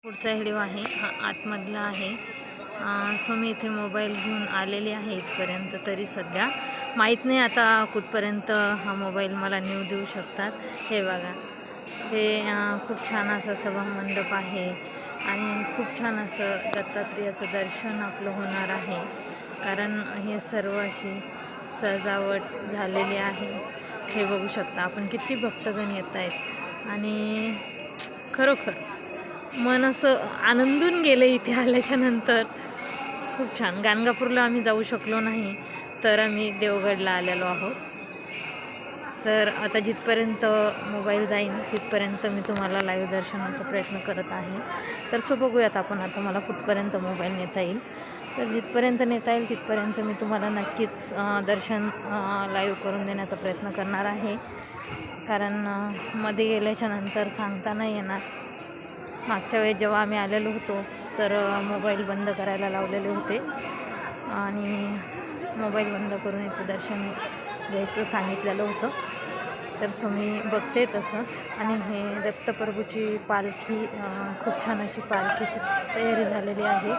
पुढचा व्हिडिओ आहे हा आतमधला आहे। सो मी इथे मोबाईल घेऊन आलेली आहे इथपर्यंत, तरी सध्या माहीत नाही आता कुठपर्यंत हा मोबाईल मला नेऊ देऊ शकतात। हे बघा, हे खूप छान असं सभामंडप आहे आणि खूप छान असं दत्तात्रेयाचं दर्शन आपलं होणार आहे, कारण हे सर्व अशी सजावट झालेली आहे। हे बघू शकता आपण, किती भक्तगण येत आहेत आणि खरोखर मन असं आनंदून गेलं इथे आल्याच्या नंतर। खूप छान। गाणगापूरला आम्ही जाऊ शकलो नाही, तर आम्ही देवगडला आलेलो आहोत। तर आता जिथपर्यंत मोबाईल जाईन तिथपर्यंत मी तुम्हाला लाईव्ह दर्शनाचा प्रयत्न करत आहे। तर सो बघूयात आपण आता मला कुठपर्यंत मोबाईल नेता येईल। तर जिथपर्यंत नेता येईल तिथपर्यंत मी तुम्हाला नक्कीच दर्शन लाईव्ह करून देण्याचा प्रयत्न करणार आहे, कारण मध्ये गेल्याच्या नंतर सांगता नाही येणार। मागच्या वेळेस जेव्हा आम्ही आलेलो होतो तर मोबाईल बंद करायला लावलेले होते आणि मोबाईल बंद करून इथं दर्शन घ्यायचं सांगितलेलं होतं। तर सो मी बघते तसं। आणि हे दत्तप्रभूची पालखी, खूप छान अशी पालखीची तयारी झालेली आहे।